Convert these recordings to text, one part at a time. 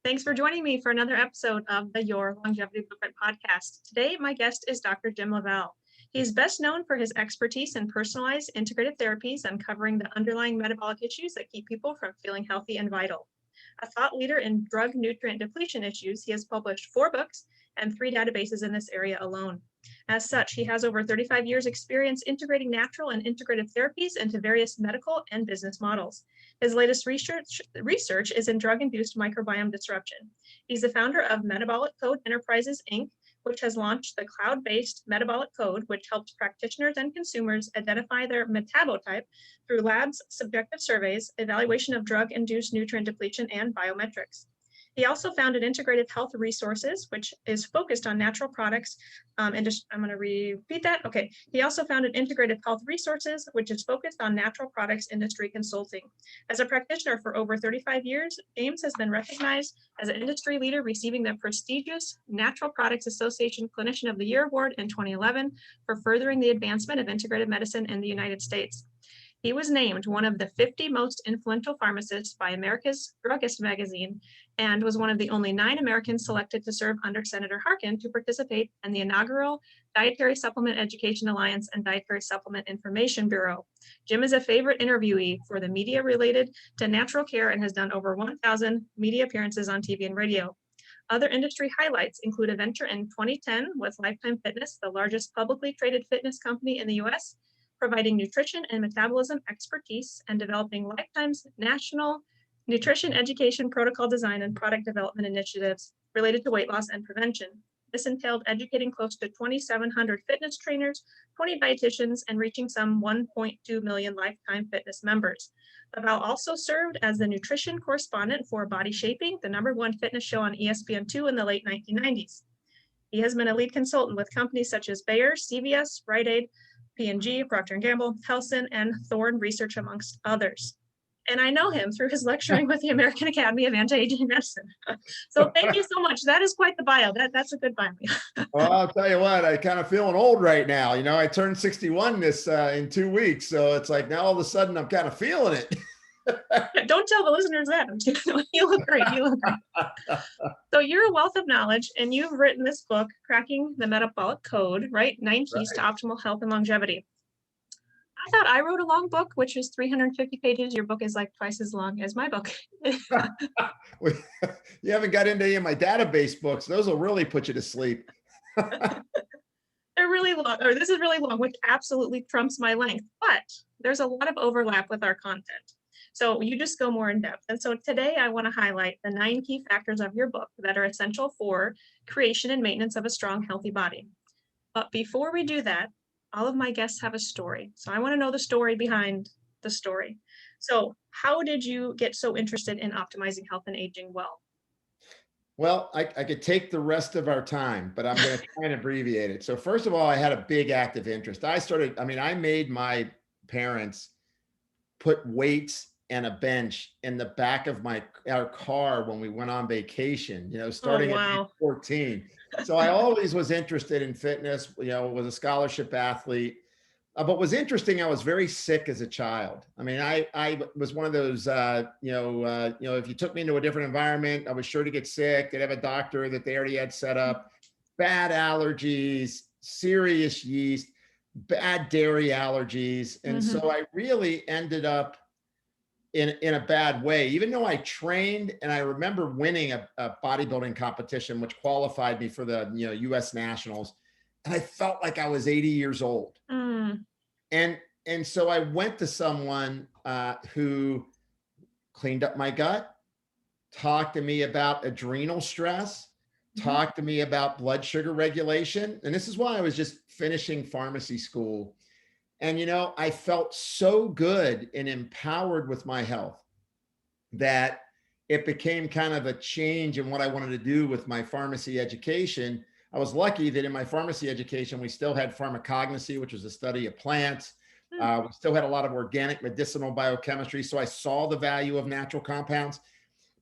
Thanks for joining me for another episode of the Your Longevity Blueprint podcast. Today, my guest is Dr. Jim Lavalle. He's best known for his expertise in personalized integrative therapies, uncovering the underlying metabolic issues that keep people from feeling healthy and vital. A thought leader in drug nutrient depletion issues, he has published 4 books and 3 databases in this area alone. As such, he has over 35 years experience integrating natural and integrative therapies into various medical and business models. His latest research is in drug-induced microbiome disruption. He's the founder of Metabolic Code Enterprises, Inc., which has launched the cloud-based Metabolic Code, which helps practitioners and consumers identify their metabotype through labs, subjective surveys, evaluation of drug-induced nutrient depletion, and biometrics. He also founded Integrative Health Resources, which is focused on natural products. I'm going to repeat that. Okay. He also founded Integrative Health Resources, which is focused on natural products industry consulting. As a practitioner for over 35 years, James has been recognized as an industry leader, receiving the prestigious Natural Products Association Clinician of the Year Award in 2011 for furthering the advancement of integrative medicine in the United States. He was named one of the 50 most influential pharmacists by America's Druggist magazine and was one of the only 9 Americans selected to serve under Senator Harkin to participate in the inaugural Dietary Supplement Education Alliance and Dietary Supplement Information Bureau. Jim is a favorite interviewee for the media related to natural care and has done over 1,000 media appearances on TV and radio. Other industry highlights include a venture in 2010 with Lifetime Fitness, the largest publicly traded fitness company in the U.S., providing nutrition and metabolism expertise and developing Lifetime's national nutrition education protocol design and product development initiatives related to weight loss and prevention. This entailed educating close to 2,700 fitness trainers, 20 dietitians, and reaching some 1.2 million Lifetime Fitness members. Lavalle also served as the nutrition correspondent for Body Shaping, the #1 fitness show on ESPN2 in the late 1990s. He has been a lead consultant with companies such as Bayer, CVS, Rite Aid, P&G, Procter & Gamble, Helsinn, and Thorne Research, amongst others. And I know him through his lecturing with the American Academy of Anti-Aging Medicine. So thank you so much. That is quite the bio. That's a good bio. Well, I'll tell you what, I kind of feeling old right now. I turned 61 in 2 weeks. So it's like now all of a sudden I'm kind of feeling it. Don't tell the listeners that. You look great. You look great. So you're a wealth of knowledge, and you've written this book, Cracking the Metabolic Code, right? 9 keys to optimal health and longevity. I thought I wrote a long book, which is 350 pages. Your book is like twice as long as my book. You haven't got into any of my database books. Those will really put you to sleep. They're really long, or this is really long, which absolutely trumps my length, but there's a lot of overlap with our content. So you just go more in depth. And so today I want to highlight the 9 key factors of your book that are essential for creation and maintenance of a strong, healthy body. But before we do that, all of my guests have a story. So I want to know the story behind the story. So how did you get so interested in optimizing health and aging well? Well, I could take the rest of our time, but I'm going to try and abbreviate it. So first of all, I had a big active interest. I made my parents put weights and a bench in the back of our car when we went on vacation, starting at age 14. So I always was interested in fitness, was a scholarship athlete. But was interesting, I was very sick as a child. I was one of those, if you took me into a different environment, I was sure to get sick. They'd have a doctor that they already had set up, bad allergies, serious yeast, bad dairy allergies. And so I really ended up in a bad way, even though I trained, and I remember winning a bodybuilding competition, which qualified me for the US Nationals. And I felt like I was 80 years old. And so I went to someone who cleaned up my gut, talked to me about adrenal stress, talked to me about blood sugar regulation. And this is why I was just finishing pharmacy school. And, I felt so good and empowered with my health that it became kind of a change in what I wanted to do with my pharmacy education. I was lucky that in my pharmacy education, we still had pharmacognosy, which was the study of plants. We still had a lot of organic medicinal biochemistry. So I saw the value of natural compounds.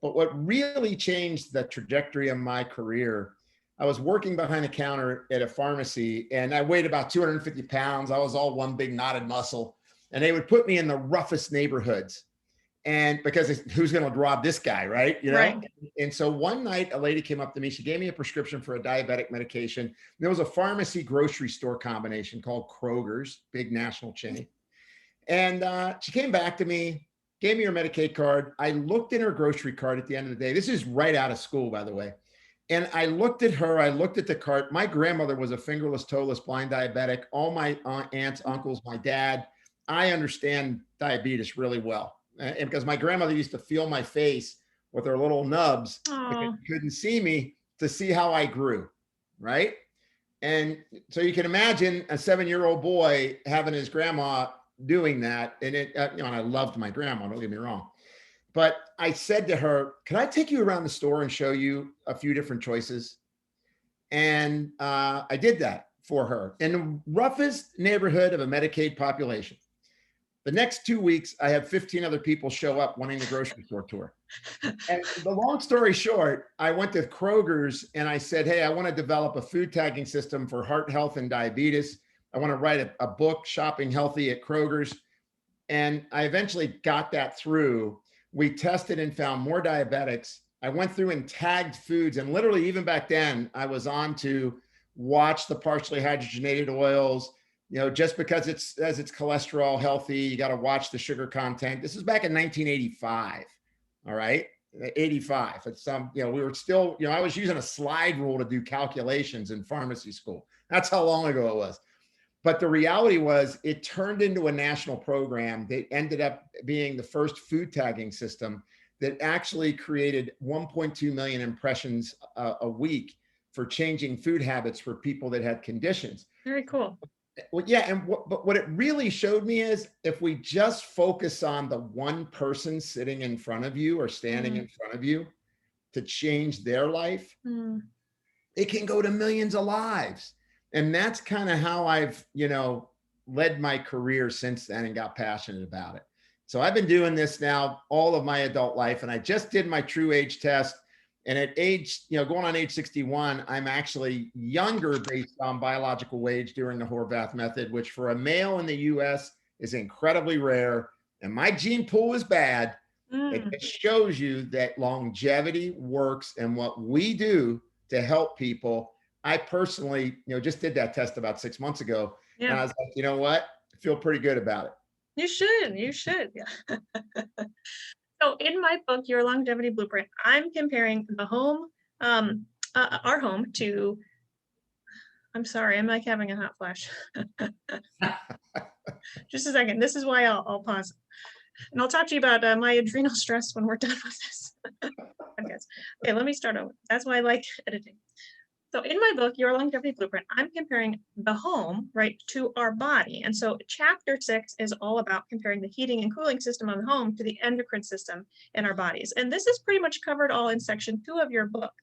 But what really changed the trajectory of my career, I was working behind the counter at a pharmacy, and I weighed about 250 pounds. I was all one big knotted muscle, and they would put me in the roughest neighborhoods. And because who's going to rob this guy, right? Right. And so one night a lady came up to me, she gave me a prescription for a diabetic medication. There was a pharmacy grocery store combination called Kroger's, big national chain. And she came back to me, gave me her Medicaid card. I looked in her grocery cart at the end of the day. This is right out of school, by the way. And I looked at her, I looked at the cart. My grandmother was a fingerless, toeless, blind diabetic. All my aunts, uncles, my dad, I understand diabetes really well. And because my grandmother used to feel my face with her little nubs because she couldn't see me to see how I grew, right? And so you can imagine a 7-year-old boy having his grandma doing that. And and I loved my grandma, don't get me wrong. But I said to her, can I take you around the store and show you a few different choices? And I did that for her in the roughest neighborhood of a Medicaid population. The next 2 weeks, I have 15 other people show up wanting the grocery store tour. And the long story short, I went to Kroger's and I said, hey, I want to develop a food tagging system for heart health and diabetes. I want to write a book, Shopping Healthy at Kroger's. And I eventually got that through. We tested and found more diabetics. I went through and tagged foods. And literally, even back then, I was on to watch the partially hydrogenated oils. Just because it says it's cholesterol healthy, you got to watch the sugar content. This is back in 1985. All right. 85. It's we were still, I was using a slide rule to do calculations in pharmacy school. That's how long ago it was. But the reality was it turned into a national program that ended up being the first food tagging system that actually created 1.2 million impressions a week for changing food habits for people that had conditions. Very cool. Well, yeah. And but what it really showed me is if we just focus on the one person sitting in front of you or standing in front of you to change their life, it can go to millions of lives. And that's kind of how I've, led my career since then and got passionate about it. So I've been doing this now all of my adult life. And I just did my true age test. And at age, going on age 61, I'm actually younger based on biological age during the Horvath method, which for a male in the US is incredibly rare. And my gene pool is bad. It shows you that longevity works and what we do to help people. I personally, just did that test about 6 months ago. Yeah. And I was like, you know what? I feel pretty good about it. You should. Yeah. So in my book, Your Longevity Blueprint, I'm comparing the home, our home to, I'm sorry, I'm like having a hot flash. Just a second. This is why I'll pause. And I'll talk to you about my adrenal stress when we're done with this. Okay, let me start over. That's why I like editing. So in my book, Your Longevity Blueprint, I'm comparing the home, right, to our body. And so chapter 6 is all about comparing the heating and cooling system of the home to the endocrine system in our bodies. And this is pretty much covered all in section 2 of your book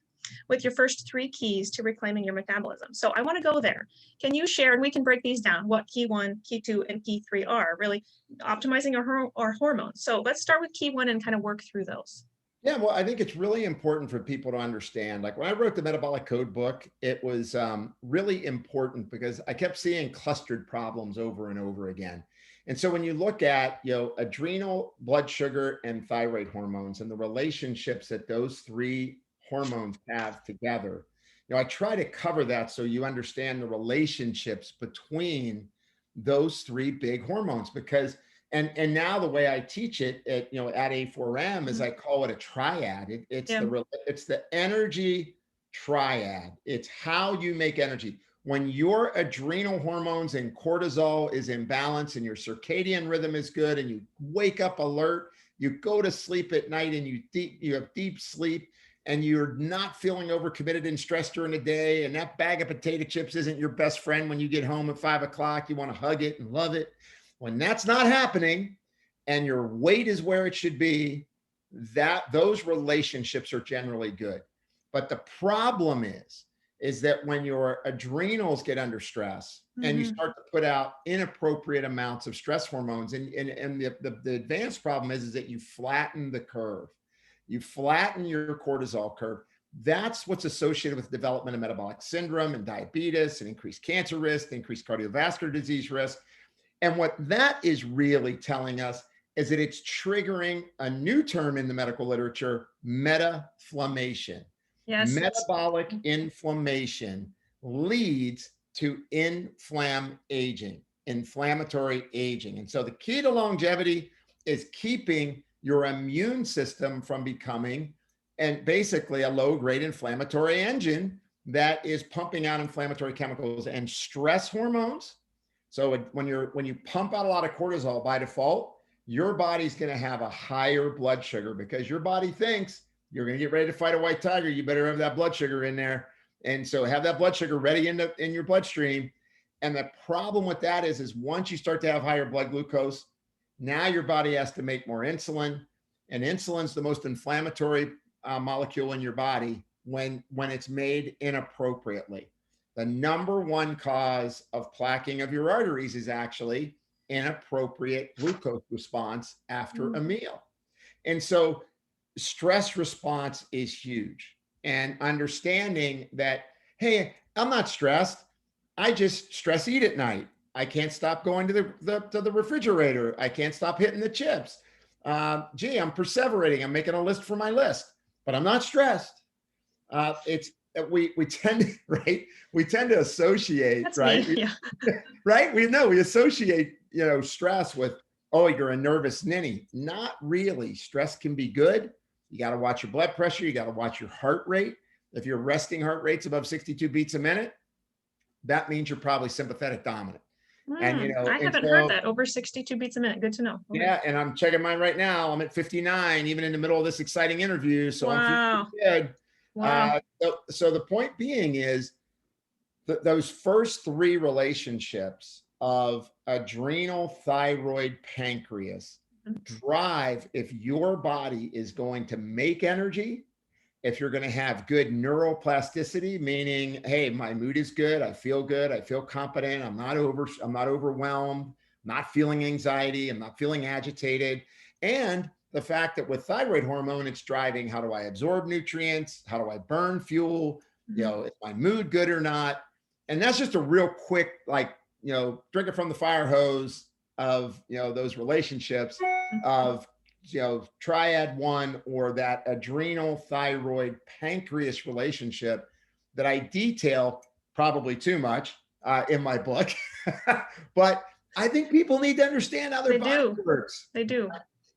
with your first 3 keys to reclaiming your metabolism. So I want to go there. Can you share, and we can break these down, what key 1, key 2, and key 3 are, really optimizing our hormones. So let's start with key 1 and kind of work through those. Yeah, well, I think it's really important for people to understand. Like when I wrote the Metabolic Code book, it was really important because I kept seeing clustered problems over and over again. And so when you look at, adrenal, blood sugar, and thyroid hormones and the relationships that those 3 hormones have together, I try to cover that so you understand the relationships between those 3 big hormones because and now the way I teach it at A4M is I call it a triad. It's the energy triad. It's how you make energy. When your adrenal hormones and cortisol is in balance and your circadian rhythm is good and you wake up alert, you go to sleep at night and you have deep sleep and you're not feeling overcommitted and stressed during the day, and that bag of potato chips isn't your best friend when you get home at 5 o'clock, you want to hug it and love it. When that's not happening and your weight is where it should be, those relationships are generally good. But the problem is that when your adrenals get under stress and you start to put out inappropriate amounts of stress hormones, and the advanced problem is that you flatten the curve. You flatten your cortisol curve. That's what's associated with the development of metabolic syndrome and diabetes and increased cancer risk, increased cardiovascular disease risk. And what that is really telling us is that it's triggering a new term in the medical literature, metaflammation. Yes. Metabolic inflammation leads to inflammatory aging. And so the key to longevity is keeping your immune system from becoming and basically a low-grade inflammatory engine that is pumping out inflammatory chemicals and stress hormones. So when you pump out a lot of cortisol by default, your body's going to have a higher blood sugar because your body thinks you're going to get ready to fight a white tiger. You better have that blood sugar in there. And so have that blood sugar ready in your bloodstream. And the problem with that is once you start to have higher blood glucose, now your body has to make more insulin. And insulin's the most inflammatory molecule in your body when it's made inappropriately. The number one cause of plaquing of your arteries is actually inappropriate glucose response after a meal. And so stress response is huge. And understanding that, hey, I'm not stressed. I just stress eat at night. I can't stop going to the refrigerator. I can't stop hitting the chips. Gee, I'm perseverating. I'm making a list for my list, but I'm not stressed. We tend to, right? We tend to associate, That's right? Me. Yeah. Right? We associate, stress with, oh, you're a nervous ninny. Not really. Stress can be good. You got to watch your blood pressure. You got to watch your heart rate. If your resting heart rate's above 62 beats a minute, that means you're probably sympathetic dominant. And I haven't heard that. Over 62 beats a minute. Good to know. Okay. Yeah, and I'm checking mine right now. I'm at 59, even in the middle of this exciting interview. So I'm feeling good. Wow. So the point being is that those first three relationships of adrenal, thyroid, pancreas drive if your body is going to make energy, if you're going to have good neuroplasticity, meaning, hey, my mood is good, I feel competent, I'm not overwhelmed, I'm not feeling anxiety, I'm not feeling agitated. And the fact that with thyroid hormone, it's driving, how do I absorb nutrients? How do I burn fuel? Is my mood good or not? And that's just a real quick, drink it from the fire hose of, those relationships of, triad one or that adrenal, thyroid, pancreas relationship that I detail probably too much in my book. But I think people need to understand how their body works. They do.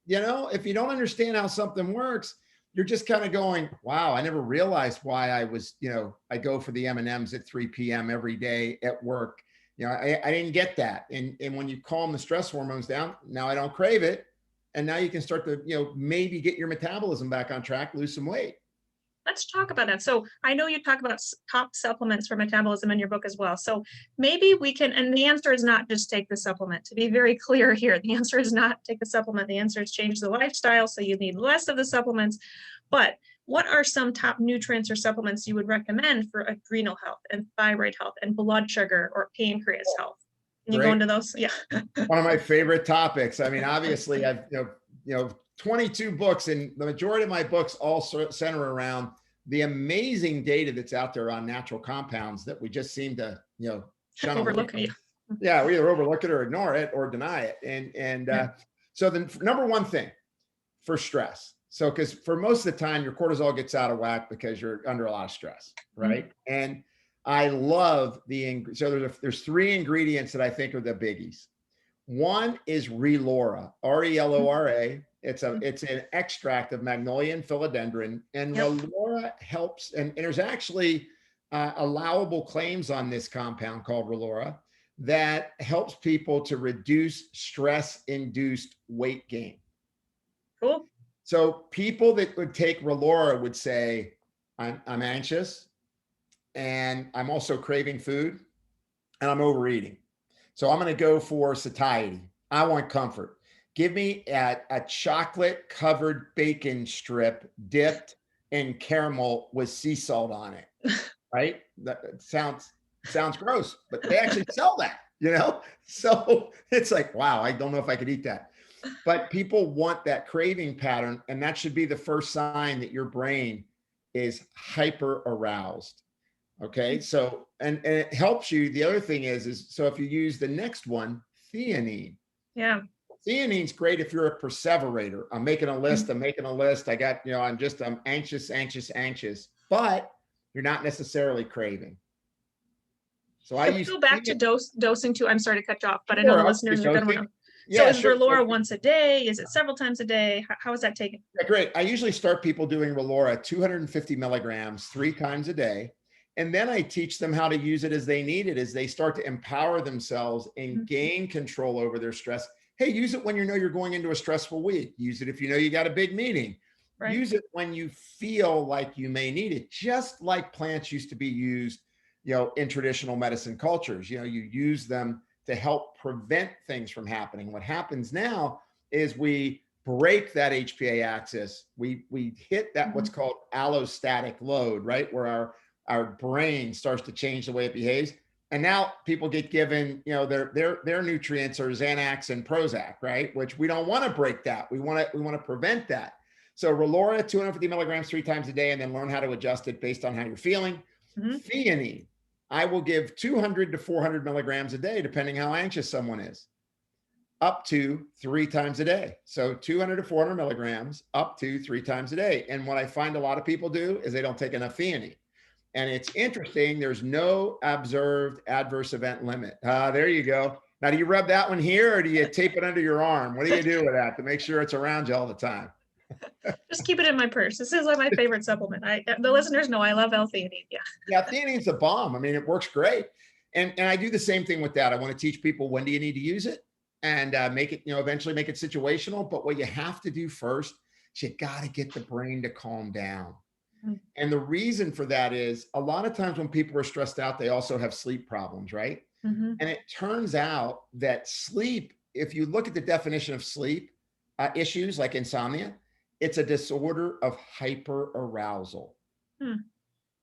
If you don't understand how something works, you're just kind of going, wow, I never realized why I go for the M&Ms at 3 p.m. every day at work. I didn't get that. And when you calm the stress hormones down, now I don't crave it. And now you can start to, maybe get your metabolism back on track, lose some weight. Let's talk about that. So I know you talk about top supplements for metabolism in your book as well. So maybe we can, and the answer is not just take the supplement. To be very clear here, the answer is not take the supplement. The answer is change the lifestyle. So you need less of the supplements. But what are some top nutrients or supplements you would recommend for adrenal health and thyroid health and blood sugar or pancreas health? Can you go into those? Yeah. One of my favorite topics. I mean, obviously I've, 22 books, and the majority of my books all center around the amazing data that's out there on natural compounds that we just seem to, shun overlook. Yeah, we either overlook it or ignore it or deny it. So the number one thing for stress. So, because for most of the time your cortisol gets out of whack because you're under a lot of stress, right? And I love there's three ingredients that I think are the biggies. One is Relora, Relora. It's an extract of Magnolia and philodendron, and Relora helps. And there's actually allowable claims on this compound called Relora that helps people to reduce stress-induced weight gain. Cool. So people that would take Relora would say, I'm anxious, and I'm also craving food, and I'm overeating. So I'm going to go for satiety. I want comfort. Give me a chocolate covered bacon strip dipped in caramel with sea salt on it. Right? That sounds gross, but they actually sell that, So it's like, wow, I don't know if I could eat that. But people want that craving pattern, and that should be the first sign that your brain is hyper aroused. Okay. So, and it helps you. The other thing is so if you use the next one, theanine. Yeah. Theanine's great if you're a perseverator. I'm making a list. I'm making a list. I got, I'm anxious, but you're not necessarily craving. So I Can we use go back to dosing too? I'm sorry to cut you off, but I know Sure, the I'll listeners do are going to dosing. want to. So Yeah, is sure. Relora once a day? Is it several times a day? How is that taken? Yeah, great. I usually start people doing Relora 250 milligrams 3 times a day. And then I teach them how to use it as they need it, as they start to empower themselves and gain control over their stress. Hey, use it when you know you're going into a stressful week. Use it if you know you got a big meeting. Right. Use it when you feel like you may need it, just like plants used to be used, in traditional medicine cultures. You use them to help prevent things from happening. What happens now is we break that HPA axis. We hit that what's called allostatic load, right? Where our brain starts to change the way it behaves. And now people get given, their nutrients are Xanax and Prozac, right? Which we don't want to break that. We want to prevent that. So Relora, 250 milligrams 3 times a day, and then learn how to adjust it based on how you're feeling. Theanine, I will give 200 to 400 milligrams a day, depending how anxious someone is, up to 3 times a day. So 200 to 400 milligrams up to 3 times a day. And what I find a lot of people do is they don't take enough theanine. And it's interesting, there's no observed adverse event limit. There you go. Now, do you rub that one here or do you tape it under your arm? What do you do with that to make sure it's around you all the time? Just keep it in my purse. This is like my favorite supplement. The listeners know I love L-theanine. Yeah, theanine's a bomb. I mean, it works great. And I do the same thing with that. I want to teach people, when do you need to use it, and make it, eventually make it situational. But what you have to do first is you got to get the brain to calm down. And the reason for that is a lot of times when people are stressed out, they also have sleep problems, right? And it turns out that sleep, if you look at the definition of sleep issues like insomnia, it's a disorder of hyperarousal.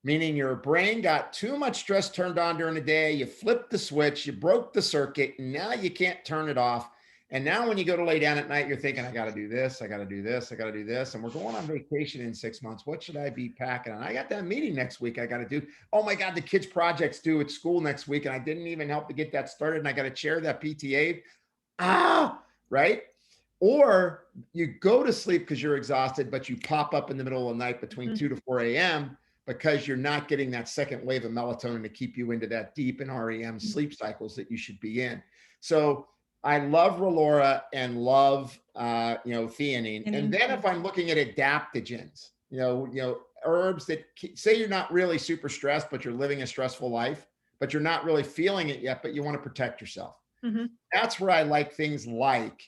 Meaning your brain got too much stress turned on during the day. You flipped the switch, you broke the circuit, and now you can't turn it off. And now when you go to lay down at night, you're thinking, I got to do this, I got to do this, I got to do this. And we're going on vacation in 6 months. What should I be packing? And I got that meeting next week I got to do. Oh my God, the kids' project's due at school next week. And I didn't even help to get that started. And I got to chair that PTA. Right? Or you go to sleep because you're exhausted, but you pop up in the middle of the night between 2 to 4 a.m. because you're not getting that second wave of melatonin to keep you into that deep and REM sleep cycles that you should be in. So I love Relora and love, theanine. And then if I'm looking at adaptogens, herbs that say you're not really super stressed, but you're living a stressful life, but you're not really feeling it yet, but you want to protect yourself. That's where I like things like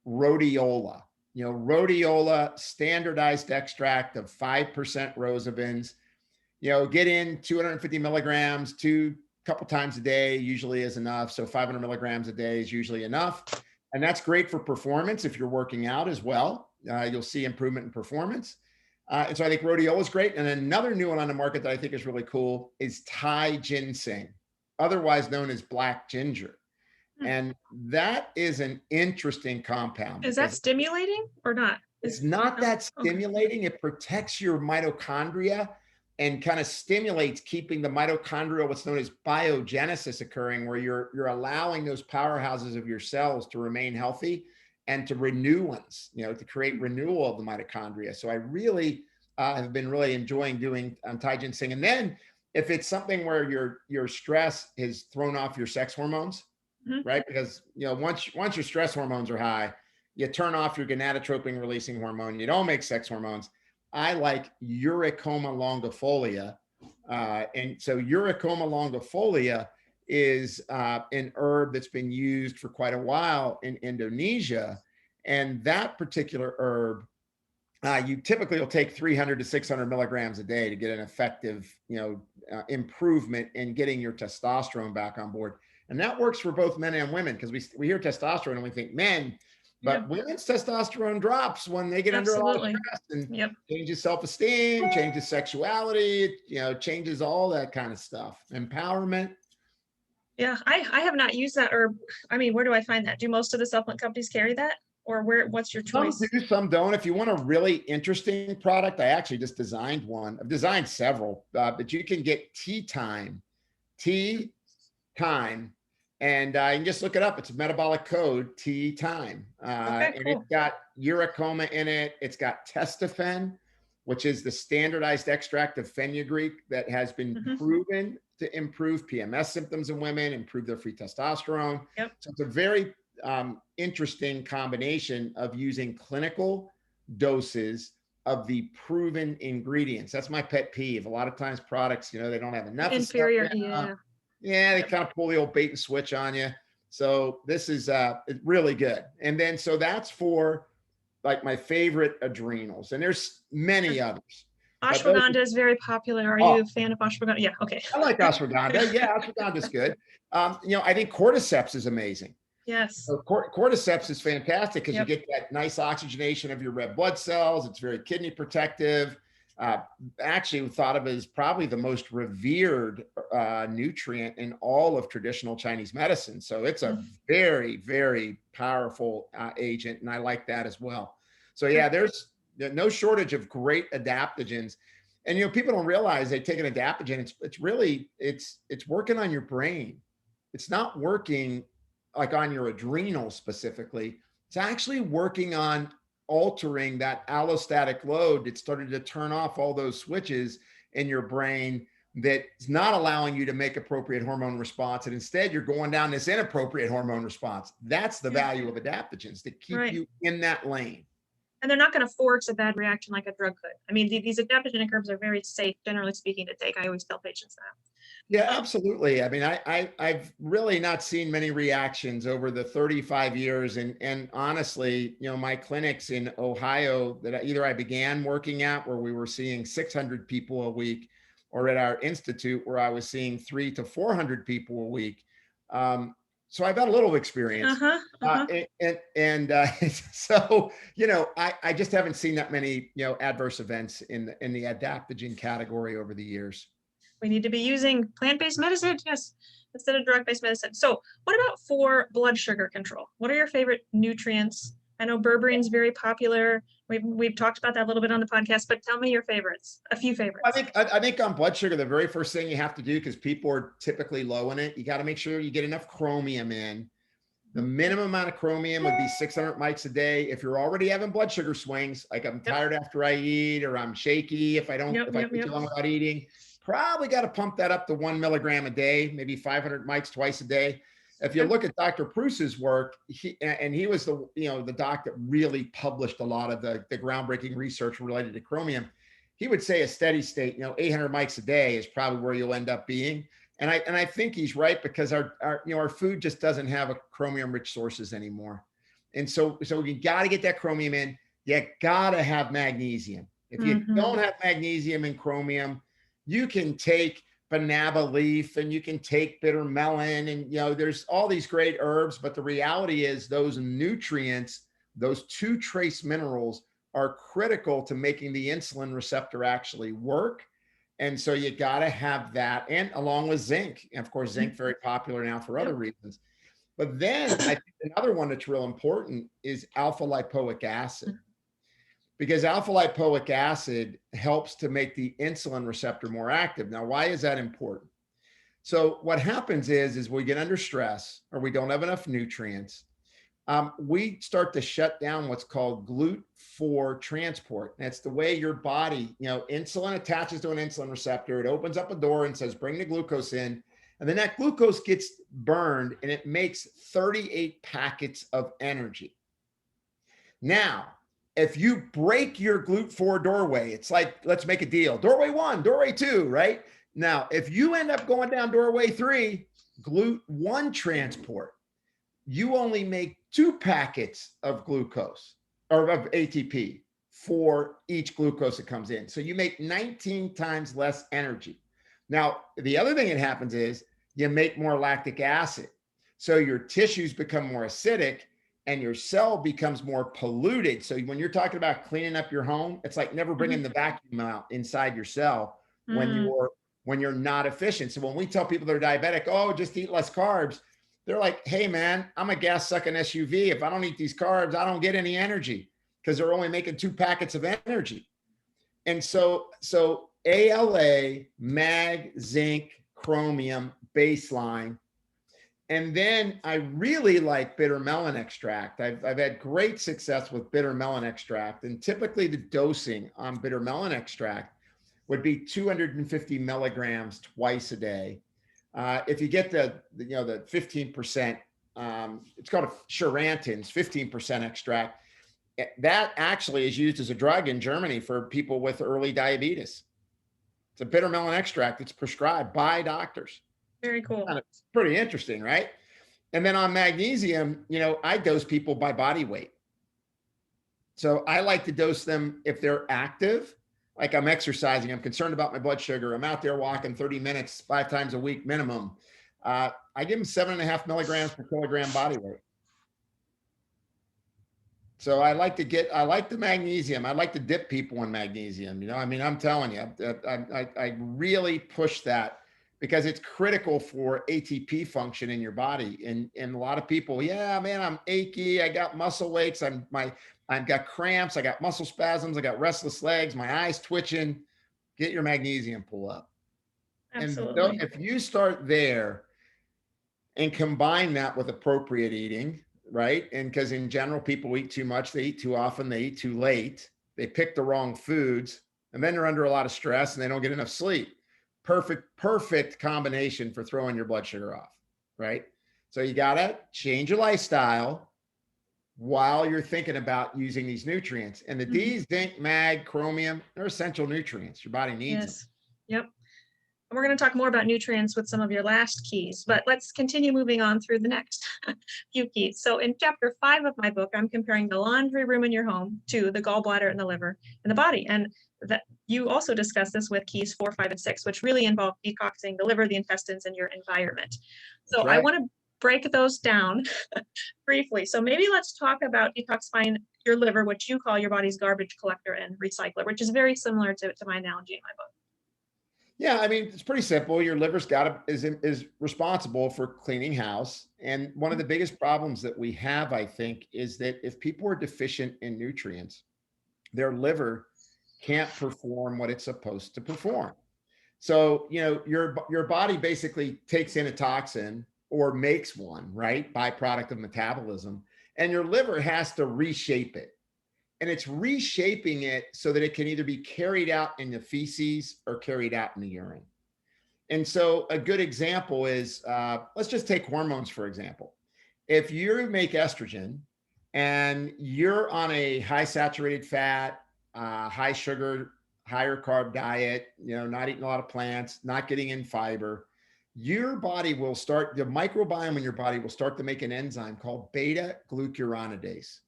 rhodiola. Rhodiola, standardized extract of 5% rosavins. Get in 250 milligrams couple times a day usually is enough. So 500 milligrams a day is usually enough. And that's great for performance. If you're working out as well, you'll see improvement in performance. And so I think rhodiola is great. And another new one on the market that I think is really cool is Thai ginseng, otherwise known as black ginger. And that is an interesting compound. Is that stimulating or not? It's not that stimulating. It protects your mitochondria and kind of stimulates keeping the mitochondria, what's known as biogenesis, occurring, where you're allowing those powerhouses of your cells to remain healthy and to renew ones, to create renewal of the mitochondria. So I really have been really enjoying doing Thai ginseng. And then if it's something where your stress has thrown off your sex hormones, right? Because, once your stress hormones are high, you turn off your gonadotropin releasing hormone. You don't make sex hormones. I like Uricoma longifolia. And so Uricoma longifolia is an herb that's been used for quite a while in Indonesia. And that particular herb, you typically will take 300 to 600 milligrams a day to get an effective, improvement in getting your testosterone back on board. And that works for both men and women, because we hear testosterone and we think men, but women's testosterone drops when they get under a lot of stress, and changes self-esteem, changes sexuality, changes all that kind of stuff. Empowerment. Yeah, I have not used that herb. I mean, where do I find that? Do most of the supplement companies carry that? Or what's your choice? Some do, some don't. If you want a really interesting product, I actually just designed one. I've designed several, but you can get tea time And you can just look it up. It's metabolic code T time. Okay, And it's cool. got uricoma in it. It's got testofen, which is the standardized extract of fenugreek that has been Mhm. proven to improve PMS symptoms in women, improve their free testosterone. Yep. So it's a very interesting combination of using clinical doses of the proven ingredients. That's my pet peeve. A lot of times products, they don't have enough of stuff Inferior. in them. Yeah. Yeah, they Yep. kind of pull the old bait and switch on you. So this is it's really good. And then so that's for like my favorite adrenals, and there's many others. But those, Ashwagandha is very popular. Are oh, you a fan of ashwagandha? Yeah. Okay. I like ashwagandha. Yeah, ashwagandha is good. I think cordyceps is amazing. Yes. So cordyceps is fantastic because you Yep. get that nice oxygenation of your red blood cells. It's very kidney protective. Uh, Actually thought of as probably the most revered nutrient in all of traditional Chinese medicine. So it's a very, very powerful agent, and I like that as well. So yeah, there's no shortage of great adaptogens. And people don't realize they take an adaptogen. It's really it's working on your brain. It's not working like on your adrenals specifically. It's actually working on altering that allostatic load that started to turn off all those switches in your brain that's not allowing you to make appropriate hormone response. And instead, you're going down this inappropriate hormone response. That's the value of adaptogens, to keep Right. you in that lane. And they're not going to force a bad reaction like a drug could. I mean, these adaptogenic herbs are very safe, generally speaking, to take. I always tell patients that. Yeah, absolutely. I mean, I've really not seen many reactions over the 35 years. And honestly, my clinics in Ohio that either I began working at where we were seeing 600 people a week, or at our institute where I was seeing 300 to 400 people a week. So I've had a little experience. So, I just haven't seen that many, adverse events in the adaptogen category over the years. We need to be using plant-based medicine, yes, instead of drug-based medicine. So what about for blood sugar control? What are your favorite nutrients? I know berberine is very popular. We've talked about that a little bit on the podcast, but tell me your favorites, a few favorites. I think on blood sugar, the very first thing you have to do, because people are typically low in it, you got to make sure you get enough chromium in. The minimum amount of chromium would be 600 mics a day. If you're already having blood sugar swings, like I'm tired after I eat, or I'm shaky if I don't, if I take too long without eating, probably got to pump that up to 1 milligram a day, maybe 500 mics twice a day. If you look at Dr. Preuss's work, he was the doc that really published a lot of the groundbreaking research related to chromium. He would say a steady state, 800 mics a day is probably where you'll end up being. And I think he's right, because our food just doesn't have a chromium rich sources anymore. And so you got to get that chromium in. You got to have magnesium. If you don't have magnesium and chromium, you can take banana leaf and you can take bitter melon, and there's all these great herbs, but the reality is those nutrients, those two trace minerals, are critical to making the insulin receptor actually work. And so you got to have that, and along with zinc. And of course, zinc very popular now for other reasons. But then I think another one that's real important is alpha lipoic acid, because alpha lipoic acid helps to make the insulin receptor more active. Now, why is that important? So what happens is we get under stress, or we don't have enough nutrients. We start to shut down what's called GLUT4 transport. That's the way your body, insulin attaches to an insulin receptor. It opens up a door and says, bring the glucose in. And then that glucose gets burned and it makes 38 packets of energy. Now, if you break your GLUT4 doorway, it's like, let's make a deal. Doorway 1, doorway 2, right? Now, if you end up going down doorway 3, GLUT1 transport, you only make 2 packets of glucose, or of ATP, for each glucose that comes in. So you make 19 times less energy. Now, the other thing that happens is you make more lactic acid. So your tissues become more acidic and your cell becomes more polluted. So when you're talking about cleaning up your home, it's like never bringing the vacuum out inside your cell when you're not efficient. So when we tell people they're diabetic, oh, just eat less carbs, they're like, hey man, I'm a gas sucking SUV. If I don't eat these carbs, I don't get any energy, because they're only making 2 packets of energy. And so ALA, mag, zinc, chromium, baseline, And then I really like bitter melon extract. I've had great success with bitter melon extract. And typically the dosing on bitter melon extract would be 250 milligrams twice a day. If you get the 15%, it's called a Charantans, 15% extract. That actually is used as a drug in Germany for people with early diabetes. It's a bitter melon extract that's prescribed by doctors. Very cool. Kind of pretty interesting, right? And then on magnesium, I dose people by body weight. So I like to dose them if they're active, like I'm exercising, I'm concerned about my blood sugar, I'm out there walking 30 minutes, 5 times a week minimum. I give them 7.5 milligrams per kilogram body weight. So I like the magnesium. I like to dip people in magnesium. I'm telling you, I really push that because it's critical for ATP function in your body. And a lot of people, yeah, man, I'm achy. I got muscle aches. I've got cramps. I got muscle spasms. I got restless legs. My eyes twitching. Get your magnesium pull up. Absolutely. And if you start there and combine that with appropriate eating, right? And because in general, people eat too much, they eat too often, they eat too late, they pick the wrong foods, and then they're under a lot of stress and they don't get enough sleep. Perfect combination for throwing your blood sugar off, right? So you got to change your lifestyle while you're thinking about using these nutrients. And the D, zinc, mag, chromium, they're essential nutrients. Your body needs them. Yep. We're going to talk more about nutrients with some of your last keys, but let's continue moving on through the next few keys. So in chapter 5 of my book, I'm comparing the laundry room in your home to the gallbladder and the liver and the body. And that you also discuss this with keys 4, 5, and 6, which really involve detoxing the liver, the intestines, and your environment. So right. I want to break those down briefly. So maybe let's talk about detoxifying your liver, which you call your body's garbage collector and recycler, which is very similar to my analogy in my book. Yeah, I mean, it's pretty simple. Your liver's is responsible for cleaning house. And one of the biggest problems that we have, I think, is that if people are deficient in nutrients, their liver can't perform what it's supposed to perform. So, your body basically takes in a toxin or makes one, right? Byproduct of metabolism. And your liver has to reshape it. And it's reshaping it so that it can either be carried out in the feces or carried out in the urine. And so a good example is, let's just take hormones, for example. If you make estrogen and you're on a high saturated fat, high sugar, higher carb diet, not eating a lot of plants, not getting in fiber, your body will start, the microbiome in your body will start to make an enzyme called beta glucuronidase.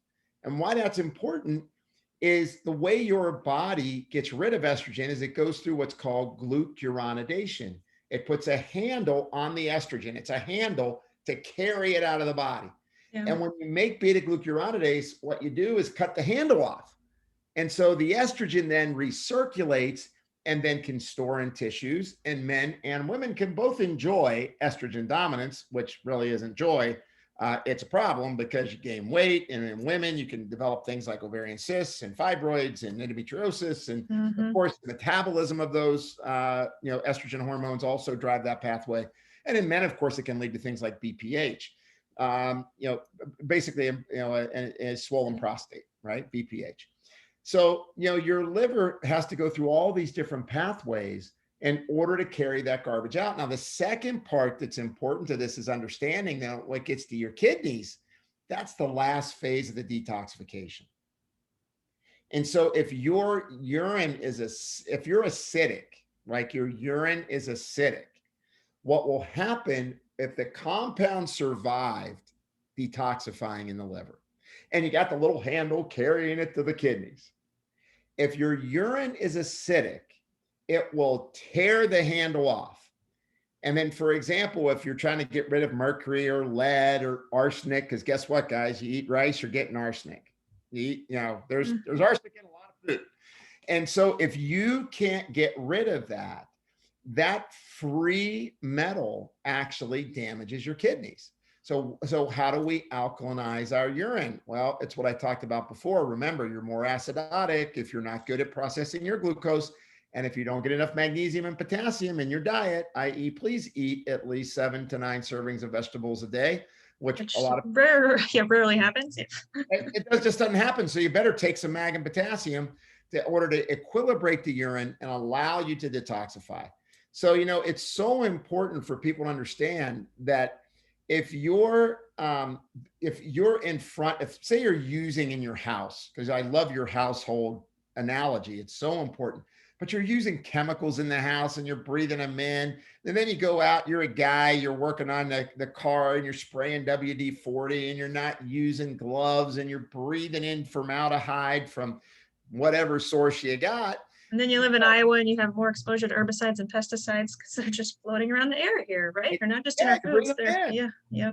And why that's important is the way your body gets rid of estrogen is it goes through what's called glucuronidation. It puts a handle on the estrogen. It's a handle to carry it out of the body. Yeah. And when you make beta glucuronidase, what you do is cut the handle off. And so the estrogen then recirculates and then can store in tissues, and men and women can both enjoy estrogen dominance, which really isn't joy. It's a problem because you gain weight, and in women, you can develop things like ovarian cysts and fibroids and endometriosis. And of course, the metabolism of those, estrogen hormones also drive that pathway. And in men, of course, it can lead to things like BPH, basically, a swollen prostate, right? BPH. So, your liver has to go through all these different pathways in order to carry that garbage out. Now, the second part that's important to this is understanding that what gets to your kidneys, that's the last phase of the detoxification. And so if your urine if you're acidic, like your urine is acidic, what will happen if the compound survived detoxifying in the liver, and you got the little handle carrying it to the kidneys. If your urine is acidic, it will tear the handle off. And then, for example, if you're trying to get rid of mercury or lead or arsenic, because guess what, guys, you eat rice, you're getting arsenic. You eat, there's arsenic in a lot of food. And so if you can't get rid of that free metal actually damages your kidneys. So how do we alkalinize our urine? Well, it's what I talked about before. Remember, you're more acidotic if you're not good at processing your glucose. And if you don't get enough magnesium and potassium in your diet, i.e., please eat at least 7 to 9 servings of vegetables a day, which a Which lot of rarely happens. Yeah. just doesn't happen. So you better take some mag and potassium in order to equilibrate the urine and allow you to detoxify. So, it's so important for people to understand that if you're in front, if say you're using in your house, because I love your household analogy, it's so important, but you're using chemicals in the house and you're breathing them in. And then you go out, you're a guy, you're working on the car and you're spraying WD-40 and you're not using gloves and you're breathing in formaldehyde from whatever source you got. And then you live in Iowa and you have more exposure to herbicides and pesticides because they're just floating around the air here, right? They're not just in our foods. Yeah. Yeah,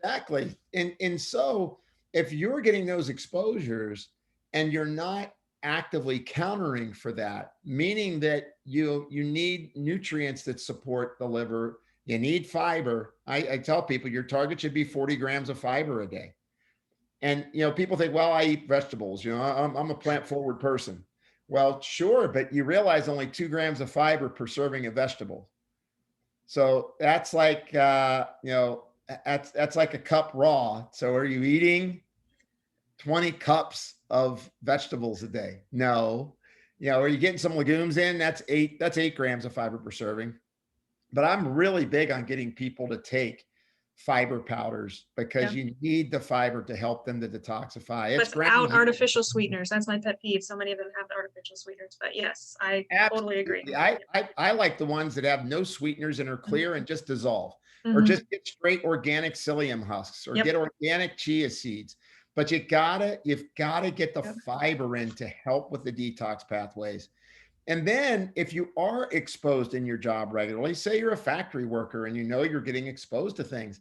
exactly. And so if you're getting those exposures and you're not actively countering for that, meaning that you need nutrients that support the liver, you need fiber. I tell people your target should be 40 grams of fiber a day. And people think, well, I eat vegetables, I'm a plant forward person. Well, sure, but you realize only 2 grams of fiber per serving of vegetables. So that's like that's like a cup raw. So are you eating 20 cups of vegetables a day? No. Are you getting some legumes in? That's 8 grams of fiber per serving. But I'm really big on getting people to take fiber powders because you need the fiber to help them to detoxify. Without artificial sweeteners. That's my pet peeve. So many of them have the artificial sweeteners, but yes, I totally agree. I like the ones that have no sweeteners and are clear and just dissolve, or just get straight organic psyllium husks, or get organic chia seeds. But you've got to get the fiber in to help with the detox pathways. And then if you are exposed in your job regularly, say you're a factory worker and you're getting exposed to things,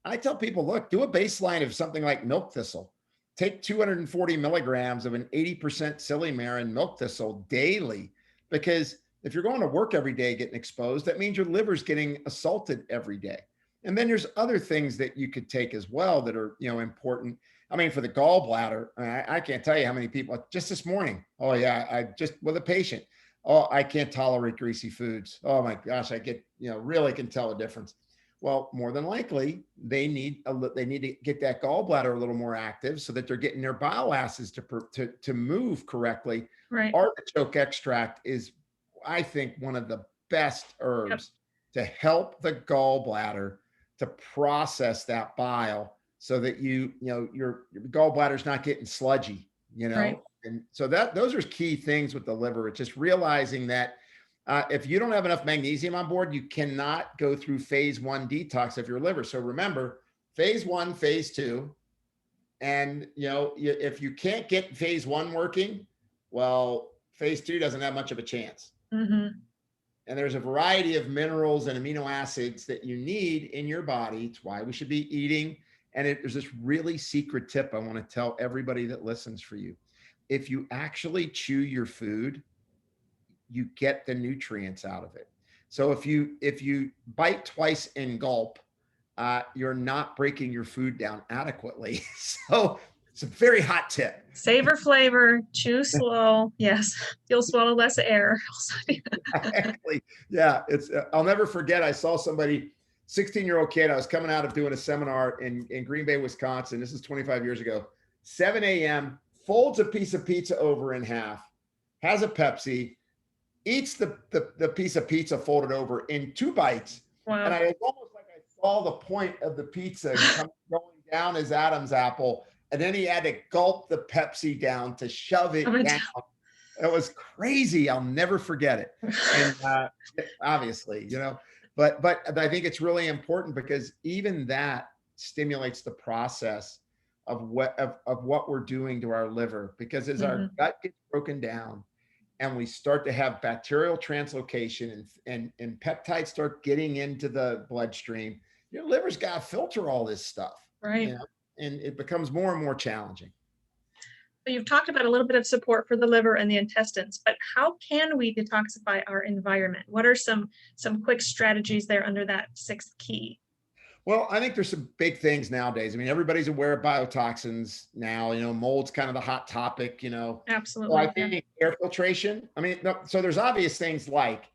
I tell people, look, do a baseline of something like milk thistle. Take 240 milligrams of an 80% psyllium milk thistle daily, because if you're going to work every day getting exposed, that means your liver's getting assaulted every day. And then there's other things that you could take as well that are, important. I mean, for the gallbladder, I can't tell you how many people just this morning. Oh yeah, I just with a patient. Oh, I can't tolerate greasy foods. Oh my gosh, I get, really can tell a difference. Well, more than likely, they need to get that gallbladder a little more active so that they're getting their bile acids to move correctly. Right. Artichoke extract is, I think, one of the best herbs to help the gallbladder to process that bile so that your gallbladder's not getting sludgy, Right. And so those are key things with the liver. It's just realizing that if you don't have enough magnesium on board, you cannot go through phase 1 detox of your liver. So remember, phase 1, phase 2, and if you can't get phase 1 working, well, phase 2 doesn't have much of a chance. And there's a variety of minerals and amino acids that you need in your body. It's why we should be eating. And there's this really secret tip I want to tell everybody that listens for you. If you actually chew your food, you get the nutrients out of it. So if you bite twice and gulp, you're not breaking your food down adequately. So it's a very hot tip. Savor flavor, chew slow. Yes, you'll swallow less air. Exactly. Yeah, I'll never forget. I saw somebody, 16-year-old kid. I was coming out of doing a seminar in Green Bay, Wisconsin. This is 25 years ago. 7 a.m. folds a piece of pizza over in half, has a Pepsi, eats the piece of pizza folded over in 2 bites. Wow. And it's almost like I saw the point of the pizza going down his Adam's apple. And then he had to gulp the Pepsi down to shove it down. It was crazy. I'll never forget it. And obviously, but I think it's really important because even that stimulates the process of what we're doing to our liver, because as our gut gets broken down and we start to have bacterial translocation and peptides start getting into the bloodstream, your liver's got to filter all this stuff. Right. And it becomes more and more challenging. So you've talked about a little bit of support for the liver and the intestines, but how can we detoxify our environment? What are some quick strategies there under that 6th key? Well, I think there's some big things nowadays. I mean, everybody's aware of biotoxins now, mold's kind of the hot topic, So I Absolutely. Yeah. think air filtration, I mean, so there's obvious things like,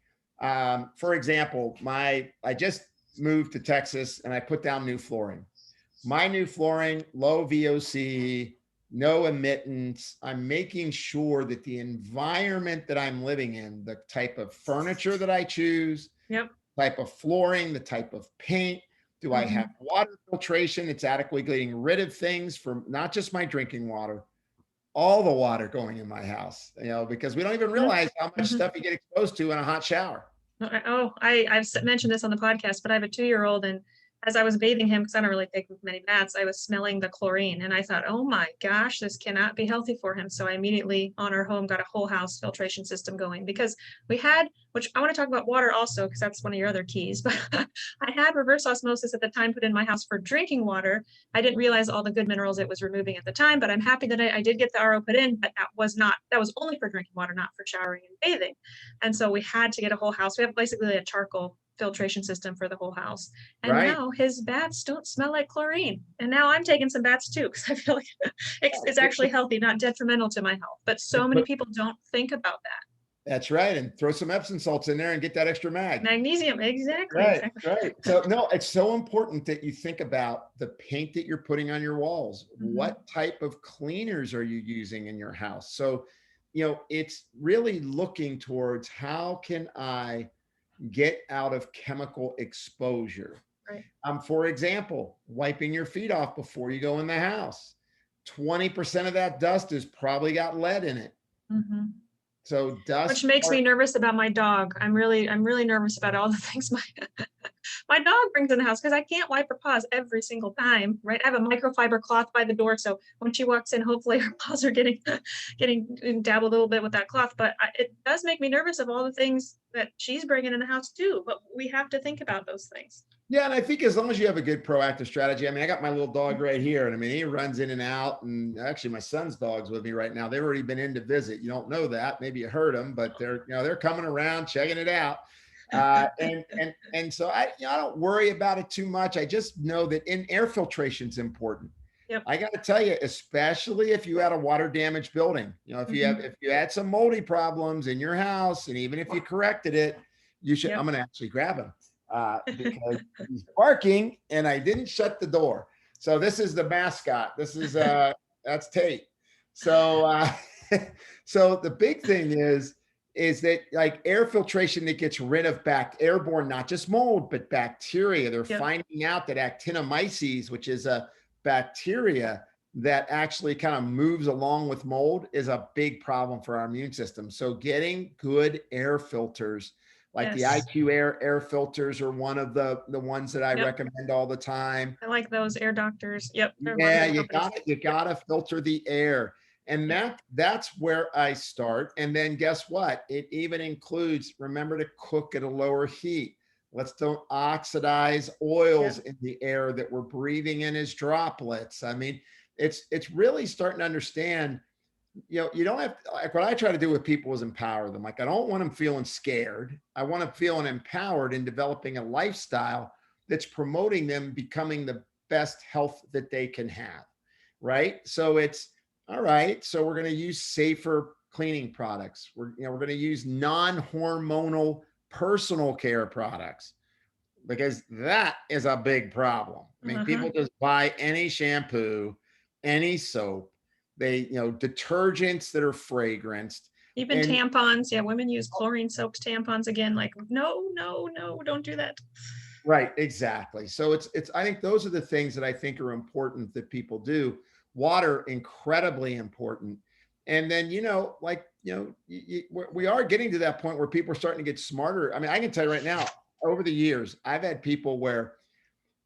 for example, I just moved to Texas and I put down new flooring. My new flooring, low VOC, no emittance. I'm making sure that the environment that I'm living in, the type of furniture that I choose, Yep. type of flooring, the type of paint, do I have water filtration? It's adequately getting rid of things from not just my drinking water, all the water going in my house, because we don't even realize how much Mm-hmm. stuff you get exposed to in a hot shower. Oh, I've mentioned this on the podcast, but I have a 2-year-old, and as I was bathing him, because I don't really take many baths, I was smelling the chlorine, and I thought, oh my gosh, this cannot be healthy for him. So I immediately on our home got a whole house filtration system going, because we had, which I want to talk about water also, because that's one of your other keys, but I had reverse osmosis at the time put in my house for drinking water. I didn't realize all the good minerals it was removing at the time, but I'm happy that I did get the RO put in, but that was only for drinking water, not for showering and bathing. And so we had to get a whole house. We have basically a charcoal filtration system for the whole house. And Right. now his baths don't smell like chlorine. And now I'm taking some baths too, because I feel like it's actually healthy, not detrimental to my health. But so many people don't think about that. That's right. And throw some Epsom salts in there and get that extra mag. Magnesium, exactly. Right, right. So no, it's so important that you think about the paint that you're putting on your walls. What type of cleaners are you using in your house? So, it's really looking towards how can I get out of chemical exposure? Right. For example, wiping your feet off before you go in the house. 20% of that dust has probably got lead in it. So dust, which makes me nervous about my dog. I'm really nervous about all the things my dog brings in the house, because I can't wipe her paws every single time, right? I have a microfiber cloth by the door, so when she walks in, hopefully her paws are getting dabbled a little bit with that cloth. But it does make me nervous of all the things that she's bringing in the house too. But we have to think about those things. Yeah, and I think as long as you have a good proactive strategy, I mean, I got my little dog right here, and I mean, he runs in and out. And actually, my son's dog's with me right now. They've already been in to visit. You don't know that, maybe you heard them, but they're coming around, checking it out. And so I don't worry about it too much. I just know that air filtration is important. Yep. I got to tell you, especially if you had a water damaged building, if you had some moldy problems in your house, and even if you corrected it, you should. I'm going to actually grab him. Because he's barking and I didn't shut the door. So this is the mascot. This is that's Tate. So so the big thing is that like air filtration that gets rid of airborne, not just mold, but bacteria. They're finding out that actinomyces, which is a bacteria that actually kind of moves along with mold, is a big problem for our immune system. So getting good air filters, like the IQ air filters are one of the ones that I recommend all the time. I like those Air Doctors. Yep. Yeah, you gotta filter the air. And that's where I start. And then guess what? It even includes, remember to cook at a lower heat. Let's don't oxidize oils in the air that we're breathing in as droplets. I mean, it's really starting to understand, you don't have to, like what I try to do with people is empower them. Like I don't want them feeling scared. I want them feeling empowered in developing a lifestyle that's promoting them becoming the best health that they can have. Right. So it's all right. So we're going to use safer cleaning products. We're going to use non-hormonal personal care products, because that is a big problem. I mean, people just buy any shampoo, any soap. They, detergents that are fragranced. Even tampons. Yeah, women use chlorine soaked tampons again. Like, no, don't do that. Right, exactly. So it's I think those are the things that I think are important that people do. Water, incredibly important. And then, we are getting to that point where people are starting to get smarter. I mean, I can tell you right now, over the years, I've had people where,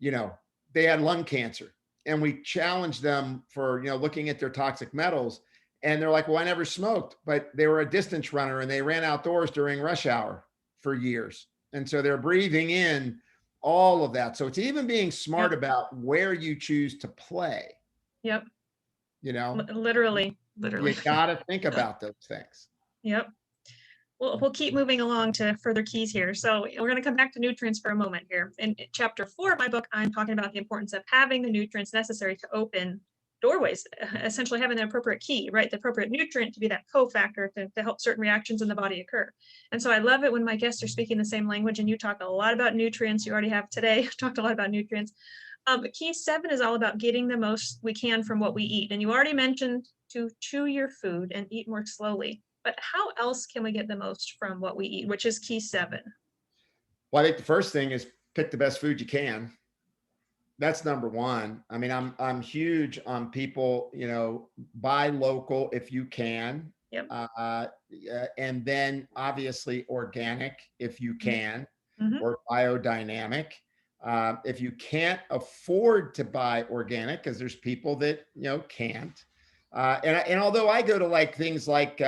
they had lung cancer, and we challenged them for, looking at their toxic metals. And they're like, well, I never smoked, but they were a distance runner and they ran outdoors during rush hour for years. And so they're breathing in all of that. So it's even being smart about where you choose to play. Yep. Literally. You got to think about those things. Yep. We'll keep moving along to further keys here. So we're going to come back to nutrients for a moment here. In chapter 4 of my book, I'm talking about the importance of having the nutrients necessary to open doorways, essentially having the appropriate key, right? The appropriate nutrient to be that cofactor to help certain reactions in the body occur. And so I love it when my guests are speaking the same language, and you talk a lot about nutrients. You already have today talked a lot about nutrients. Key 7 is all about getting the most we can from what we eat. And you already mentioned to chew your food and eat more slowly. But how else can we get the most from what we eat, which is key 7? Well, I think the first thing is pick the best food you can. That's number one. I mean, I'm huge on people, buy local if you can. Yep. And then obviously organic if you can, Mm-hmm. or biodynamic. If you can't afford to buy organic, because there's people that can't. And although I go to like things like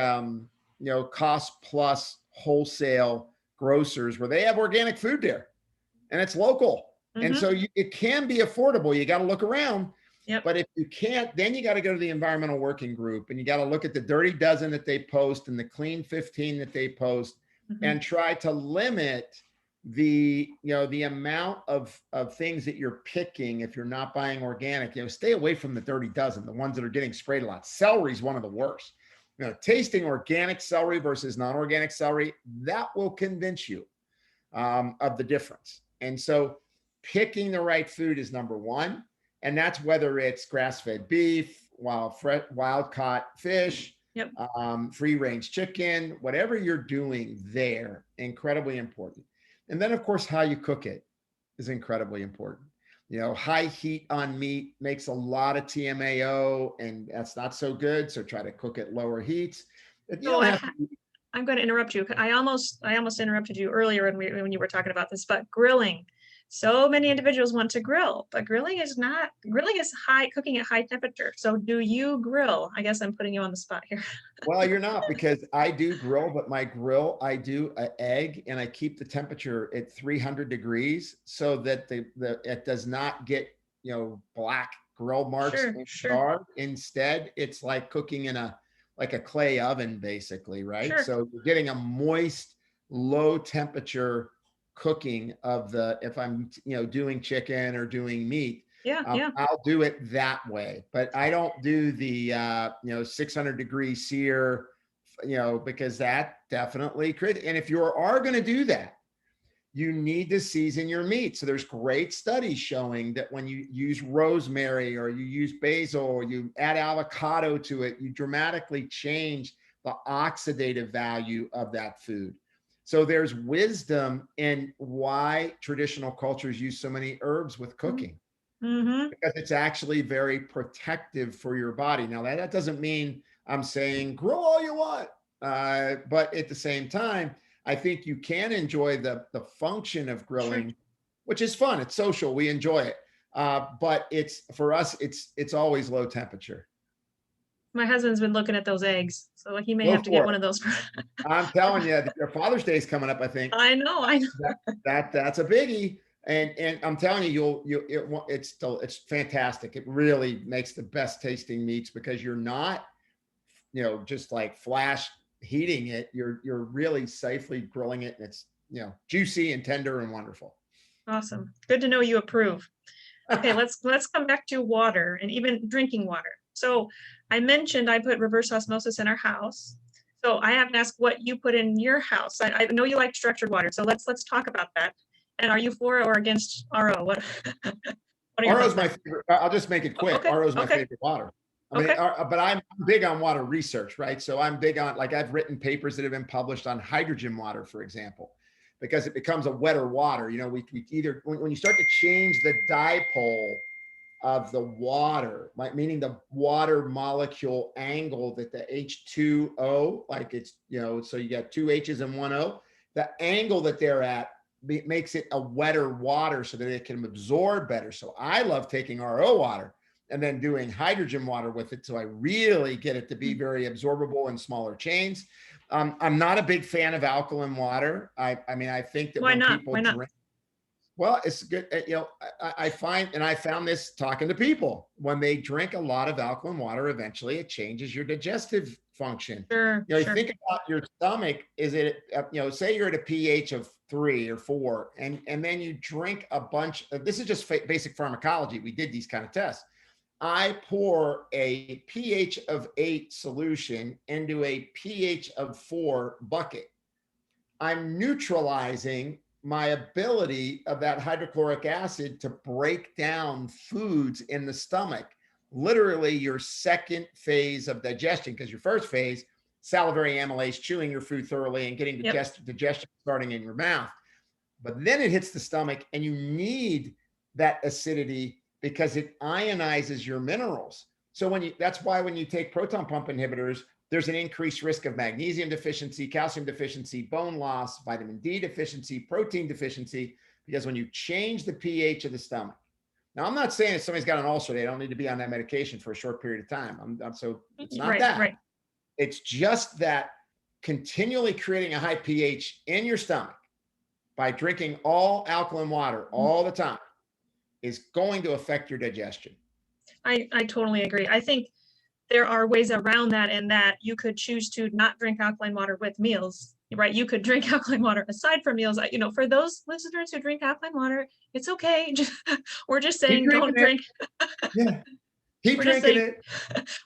cost plus wholesale grocers where they have organic food there, and it's local. And so it can be affordable. You got to look around. Yep. But if you can't, then you got to go to the environmental working group, and you got to look at the dirty dozen that they post and the clean 15 that they post, and try to limit the amount of things that you're picking. If you're not buying organic, stay away from the dirty dozen, the ones that are getting sprayed a lot. Celery is one of the worst. Tasting organic celery versus non-organic celery, that will convince you of the difference. And so picking the right food is number one. And that's whether it's grass-fed beef, wild-caught fish, free-range chicken, whatever you're doing there, incredibly important. And then, of course, how you cook it is incredibly important. High heat on meat makes a lot of TMAO, and that's not so good. So try to cook at lower heats. I'm going to interrupt you. I almost interrupted you earlier when you were talking about this, but grilling. So many individuals want to grill, but grilling is cooking at high temperature. So do you grill? I guess I'm putting you on the spot here. Well, you're not, because I do grill, but my grill, I do an egg, and I keep the temperature at 300 degrees so that it does not get, black grill marks. Sure. Instead, it's like cooking in a clay oven, basically, right? Sure. So you're getting a moist, low temperature cooking of if I'm, doing chicken or doing meat. I'll do it that way, but I don't do the 600 degree sear, because that definitely could. And if you are going to do that, you need to season your meat. So there's great studies showing that when you use rosemary or you use basil or you add avocado to it, you dramatically change the oxidative value of that food. So there's wisdom in why traditional cultures use so many herbs with cooking, because it's actually very protective for your body. Now, that doesn't mean I'm saying grill all you want, but at the same time, I think you can enjoy the function of grilling, which is fun. It's social. We enjoy it. But for us, it's always low temperature. My husband's been looking at those eggs, so he may have to get one of those. I'm telling you, your Father's Day is coming up, I think. I know. That's a biggie. And I'm telling you, it's fantastic. It really makes the best tasting meats, because you're not, just like flash heating it. You're really safely grilling it, and it's, juicy and tender and wonderful. Awesome. Good to know you approve. Okay, let's come back to water, and even drinking water. So I mentioned I put reverse osmosis in our house. So I have to ask what you put in your house. I know you like structured water, so let's talk about that. And are you for or against RO? What RO is my favorite. I'll just make it quick. RO is my favorite water. I mean, but I'm big on water research, right? So I'm big on, I've written papers that have been published on hydrogen water, for example, because it becomes a wetter water. We either, when you start to change the dipole of the water, meaning the water molecule angle that the H2O, so you got two H's and one O, the angle that they're at makes it a wetter water so that it can absorb better. So I love taking RO water and then doing hydrogen water with it, so I really get it to be very absorbable in smaller chains. I'm not a big fan of alkaline water. I mean, I think that people drink, well, it's good. I find, and I found this talking to people, when they drink a lot of alkaline water, eventually it changes your digestive function. Sure, You sure. think about your stomach, is it, say you're at a pH of 3 or 4, and then you drink a bunch of, this is just basic pharmacology. We did these kind of tests. I pour a pH of 8 solution into a pH of 4 bucket. I'm neutralizing my ability of that hydrochloric acid to break down foods in the stomach. Literally your second phase of digestion, because your first phase, salivary amylase, chewing your food thoroughly and getting digestion starting in your mouth. But then it hits the stomach and you need that acidity because it ionizes your minerals. So that's why when you take proton pump inhibitors, there's an increased risk of magnesium deficiency, calcium deficiency, bone loss, vitamin D deficiency, protein deficiency, because when you change the pH of the stomach. Now, I'm not saying if somebody's got an ulcer, they don't need to be on that medication for a short period of time. So it's not that. Right. It's just that continually creating a high pH in your stomach by drinking all alkaline water all the time is going to affect your digestion. I totally agree. I think there are ways around that, and that you could choose to not drink alkaline water with meals, right? You could drink alkaline water aside from meals. For those listeners who drink alkaline water, it's okay. We're just saying don't drink. Yeah. Keep drinking it.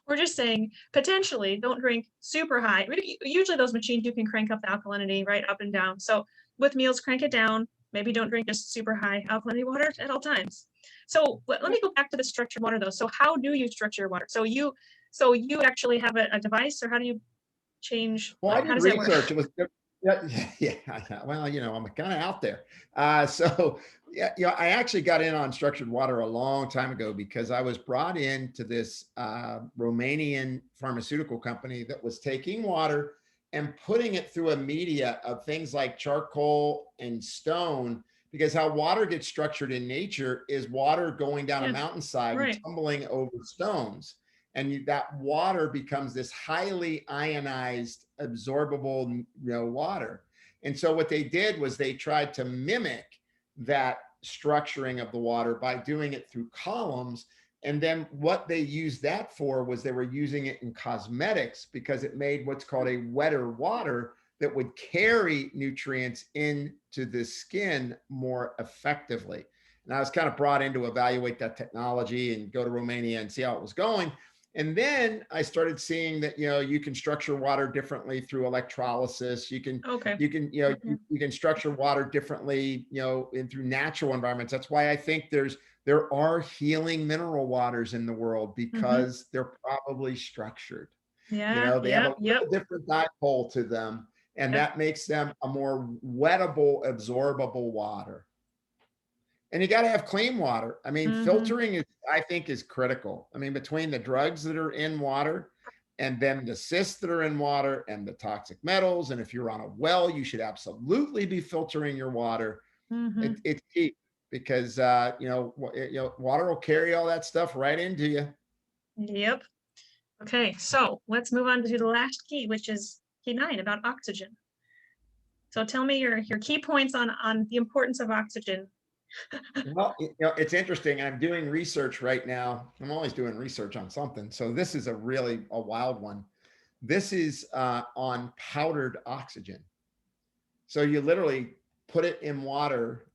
We're just saying potentially don't drink super high. Usually those machines, you can crank up the alkalinity right up and down. So with meals, crank it down. Maybe don't drink just super high alkalinity water at all times. So let me go back to the structured water though. So how do you structure your water? So you actually have a device, or how do you change? Well, I did research. It was, yeah. Well, I'm kind of out there. I actually got in on structured water a long time ago because I was brought into this Romanian pharmaceutical company that was taking water and putting it through a media of things like charcoal and stone, because how water gets structured in nature is water going down a mountainside and tumbling over stones. And that water becomes this highly ionized, absorbable, water. And so what they did was they tried to mimic that structuring of the water by doing it through columns. And then what they used that for was they were using it in cosmetics because it made what's called a wetter water that would carry nutrients into the skin more effectively. And I was kind of brought in to evaluate that technology and go to Romania and see how it was going. And then I started seeing that, you can structure water differently through electrolysis. You can structure water differently, and through natural environments. That's why I think there are healing mineral waters in the world, because they're probably structured. They have a little different dipole to them, and that makes them a more wettable, absorbable water. And you got to have clean water. I mean, filtering I think is critical. I mean, between the drugs that are in water and then the cysts that are in water and the toxic metals. And if you're on a well, you should absolutely be filtering your water. It's key because, water will carry all that stuff right into you. Yep. Okay. So let's move on to the last key, which is key 9 about oxygen. So tell me your key points on the importance of oxygen. Well, it's interesting. I'm doing research right now. I'm always doing research on something. So this is a wild one. This is on powdered oxygen. So you literally put it in water,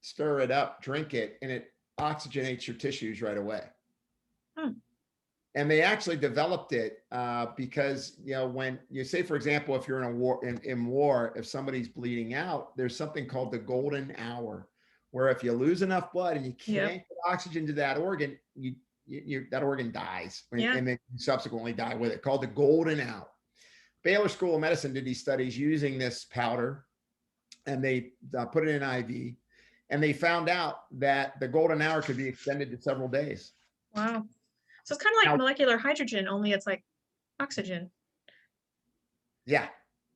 stir it up, drink it, and it oxygenates your tissues right away. And they actually developed it because, when you say, for example, if you're in war, if somebody's bleeding out, there's something called the golden hour, where if you lose enough blood and you can't get oxygen to that organ, that organ dies, and then you subsequently die with it, called the golden hour. Baylor School of Medicine did these studies using this powder, and they put it in IV, and they found out that the golden hour could be extended to several days. Wow. So it's kind of like molecular hydrogen, only it's like oxygen. Yeah.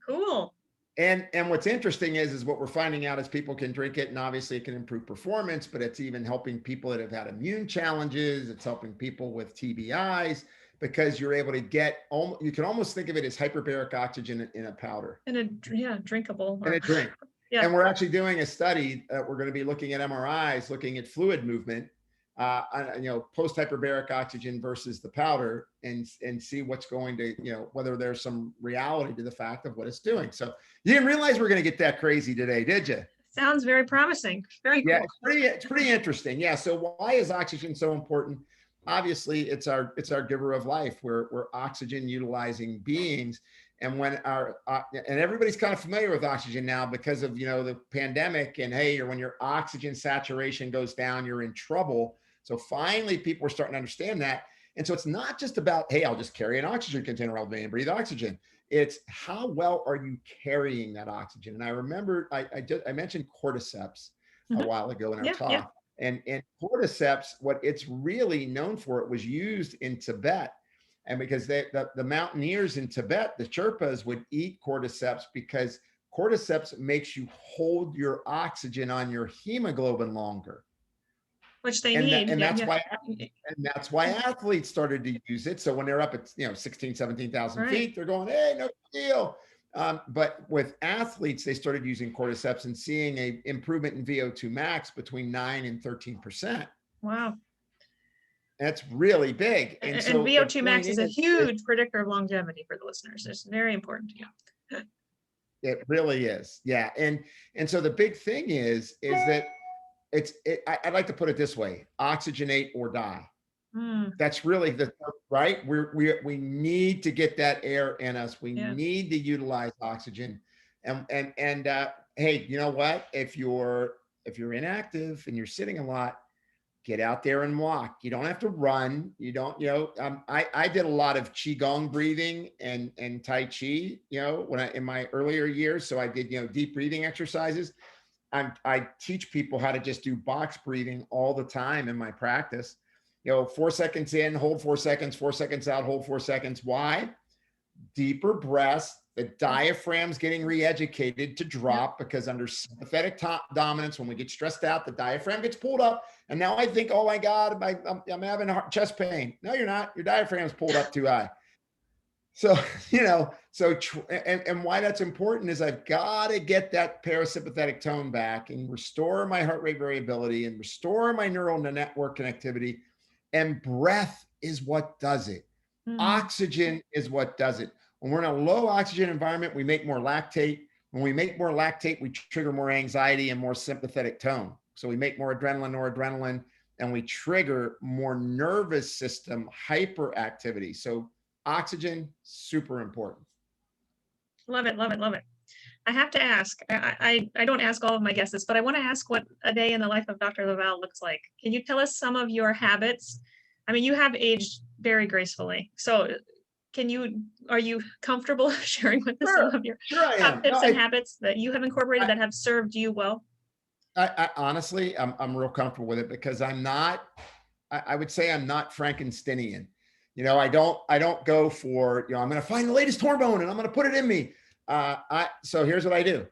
Cool. And what's interesting is what we're finding out is people can drink it, and obviously it can improve performance, but it's even helping people that have had immune challenges. It's helping people with TBIs, because you're able to you can almost think of it as hyperbaric oxygen in a powder. Drinkable. In a drink. And we're actually doing a study that we're going to be looking at MRIs, looking at fluid movement, post hyperbaric oxygen versus the powder, and see what's going to, whether there's some reality to the fact of what it's doing. So you didn't realize we're going to get that crazy today, did you? Sounds very promising. Very Yeah, cool. it's pretty interesting. Yeah. So why is oxygen so important? Obviously, it's our giver of life. We're oxygen utilizing beings, and when and everybody's kind of familiar with oxygen now because of the pandemic. And hey, when your oxygen saturation goes down, you're in trouble. So finally, people are starting to understand that. And so it's not just about, hey, I'll just carry an oxygen container all day and breathe oxygen. It's how well are you carrying that oxygen? And I remember I mentioned cordyceps a while ago in our Yeah, talk. yeah. And cordyceps, what it's really known for, it was used in Tibet. And because the mountaineers in Tibet, the Sherpas, would eat cordyceps because cordyceps makes you hold your oxygen on your hemoglobin longer. Which they And need. that's why athletes started to use it. So when they're up at 16, 17,000 feet, they're going, hey, no deal. But with athletes, they started using cordyceps and seeing a improvement in VO2 max between 9 and 13%. Wow. That's really big. And so VO2 max is a huge predictor of longevity for the listeners. It's very important to you. It really is. Yeah. And so the big thing is that I'd like to put it this way: oxygenate or die. That's really right. We need to get that air in us. We need to utilize oxygen. And hey, you know what? If you're inactive and you're sitting a lot, get out there and walk. You don't have to run. You don't, I did a lot of Qigong breathing and Tai Chi, in my earlier years. So I did, deep breathing exercises. I teach people how to just do box breathing all the time in my practice. 4 seconds in, hold 4 seconds, 4 seconds out, hold 4 seconds. Why? Deeper breaths. The diaphragm's getting re-educated to drop because under sympathetic dominance, when we get stressed out, the diaphragm gets pulled up. And now I think, oh my God, I'm having chest pain. No, you're not. Your diaphragm's pulled up too high. So, and why that's important is I've got to get that parasympathetic tone back and restore my heart rate variability and restore my neural network connectivity. And breath is what does it. Oxygen is what does it. When we're in a low oxygen environment, we make more lactate. When we make more lactate, we trigger more anxiety and more sympathetic tone. So we make more adrenaline, noradrenaline, and we trigger more nervous system hyperactivity. So oxygen, super important. Love it, love it, love it. I have to ask, I don't ask all of my guests this, but I want to ask what a day in the life of Dr. Lavalle looks like. Can you tell us some of your habits? I mean, you have aged very gracefully. So are you comfortable sharing with us some of your top tips and habits that you have incorporated that have served you well? I honestly, I'm real comfortable with it because I would say I'm not Frankensteinian. I don't go for, I'm going to find the latest hormone and I'm going to put it in me. So here's what I do.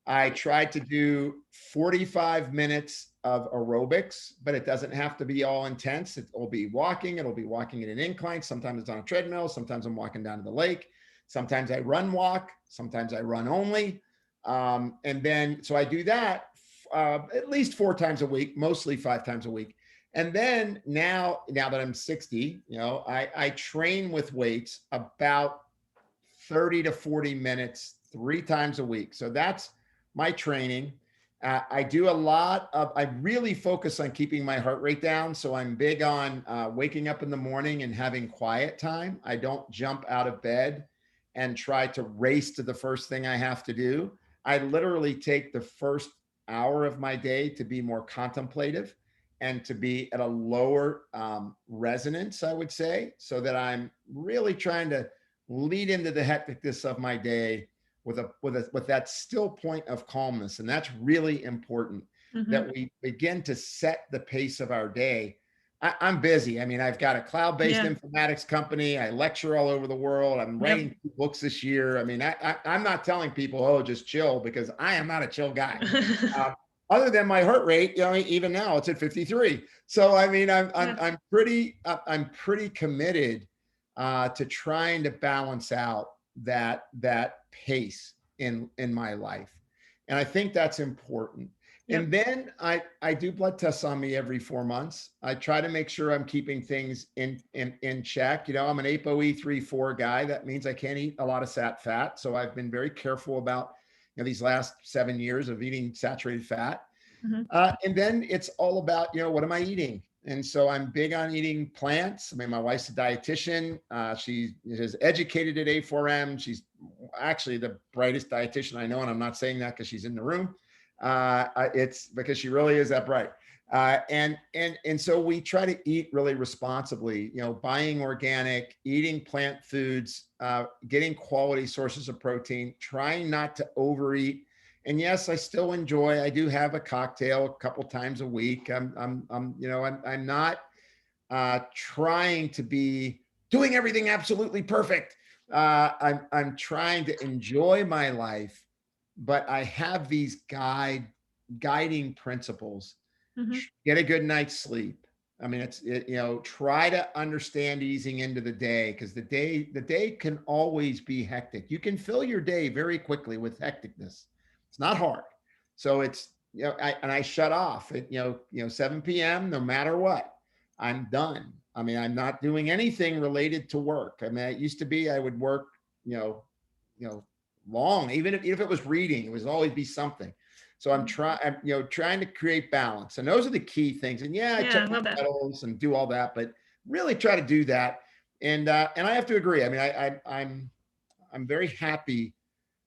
I try to do 45 minutes of aerobics, but it doesn't have to be all intense. It'll be walking in an incline. Sometimes it's on a treadmill. Sometimes I'm walking down to the lake. Sometimes I walk. Sometimes I run only. And then, so I do that at least 4 times a week, mostly 5 times a week. And then now that I'm 60, I train with weights about 30 to 40 minutes, 3 times a week. So that's my training. I really focus on keeping my heart rate down. So I'm big on waking up in the morning and having quiet time. I don't jump out of bed and try to race to the first thing I have to do. I literally take the first hour of my day to be more contemplative and to be at a lower resonance, I would say, so that I'm really trying to lead into the hecticness of my day with that still point of calmness. And that's really important, that we begin to set the pace of our day. I'm busy. I mean, I've got a cloud-based informatics company. I lecture all over the world. I'm writing 2 books this year. I mean, I'm not telling people, oh, just chill, because I am not a chill guy. Other than my heart rate, even now it's at 53. So, I mean, I'm pretty committed to trying to balance out that pace in my life. And I think that's important. Yep. And then I do blood tests on me every 4 months. I try to make sure I'm keeping things in check. You know, I'm an ApoE3/4 guy. That means I can't eat a lot of fat. So I've been very careful about, you know, these last 7 years of eating saturated fat. Mhm. And then it's all about, you know, what am I eating? And so I'm big on eating plants. I mean, my wife's a dietitian. She is educated at A4M. She's actually the brightest dietitian I know. And I'm not saying that because she's in the room. It's because she really is that bright. And so we try to eat really responsibly, you know, buying organic, eating plant foods, getting quality sources of protein, trying not to overeat. And yes, I still enjoy. I do have a cocktail a couple times a week. I'm not trying to be doing everything absolutely perfect. I'm trying to enjoy my life, but I have these guiding principles. Mhm. Get a good night's sleep. I mean, you know, try to understand easing into the day, because the day can always be hectic. You can fill your day very quickly with hecticness. It's not hard. So it's, you know, I shut off at, 7 p.m. no matter what. I'm done. I mean, I'm not doing anything related to work. I mean, it used to be I would work, you know, you know, long, even if it was reading, it was always be something. So I'm trying to create balance. And those are the key things. And yeah, I Yeah, I check my love that. vitals and do all that, but really try to do that. And I have to agree. I mean, I'm very happy.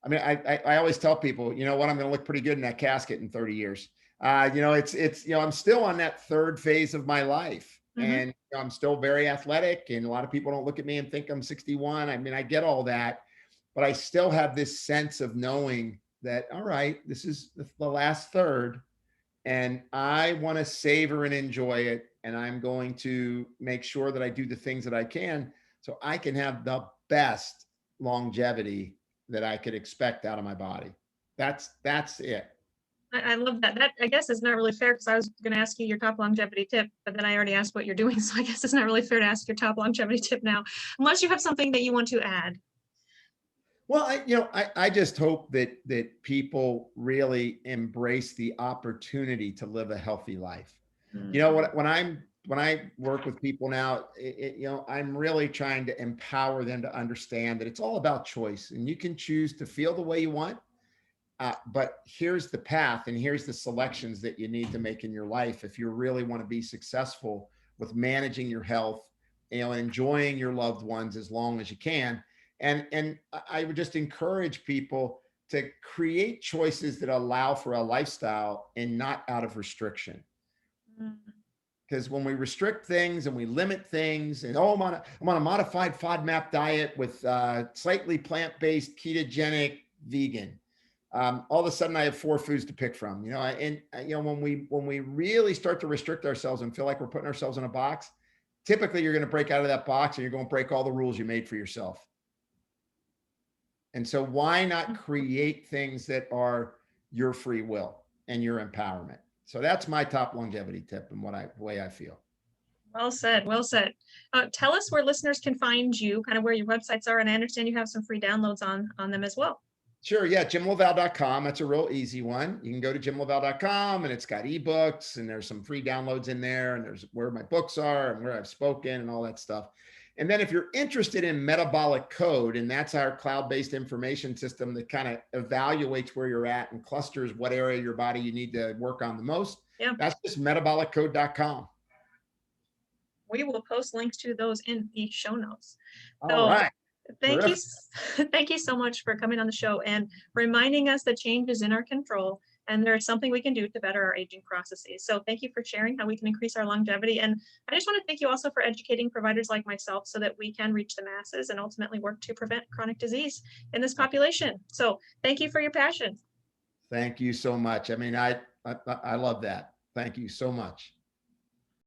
I mean, I always tell people, you know what, I'm going to look pretty good in that casket in 30 years. I'm still on that third phase of my life, Mhm. and I'm still very athletic. And a lot of people don't look at me and think I'm 61. I mean, I get all that, but I still have this sense of knowing that, all right, this is the last third, and I want to savor and enjoy it. And I'm going to make sure that I do the things that I can so I can have the best longevity that I could expect out of my body. That's it. I love that. That, I guess, is not really fair because I was going to ask you your top longevity tip, but then I already asked what you're doing. So I guess it's not really fair to ask your top longevity tip now, unless you have something that you want to add. Well, I just hope that people really embrace the opportunity to live a healthy life. You know, Mhm. when I work with people now, I'm really trying to empower them to understand that it's all about choice, and you can choose to feel the way you want. But here's the path, and here's the selections that you need to make in your life if you really want to be successful with managing your health, and enjoying your loved ones as long as you can. And I would just encourage people to create choices that allow for a lifestyle and not out of restriction. Mhm. Because when we restrict things and we limit things, and I'm on a modified FODMAP diet with slightly plant-based, ketogenic, vegan, all of a sudden I have four foods to pick from. When we really start to restrict ourselves and feel like we're putting ourselves in a box, typically you're going to break out of that box and you're going to break all the rules you made for yourself. And so why not create things that are your free will and your empowerment? So that's my top longevity tip and the way I feel. Well said. Well said. Tell us where listeners can find you, kind of where your websites are, and I understand you have some free downloads on them as well. Sure. Yeah. JimLaval.com. That's a real easy one. You can go to JimLaval.com, and it's got ebooks, and there's some free downloads in there, and there's where my books are and where I've spoken and all that stuff. And then if you're interested in metabolic code, and that's our cloud-based information system that kind of evaluates where you're at and clusters what area of your body you need to work on the most, Yeah, that's just metaboliccode.com. we will post links to those in the show notes. All So right. thank you, Terrific. thank you so much for coming on the show and reminding us that change is in our control and there's something we can do to better our aging processes. So thank you for sharing how we can increase our longevity. And I just want to thank you also for educating providers like myself so that we can reach the masses and ultimately work to prevent chronic disease in this population. So thank you for your passion. Thank you so much. I mean, I love that. Thank you so much.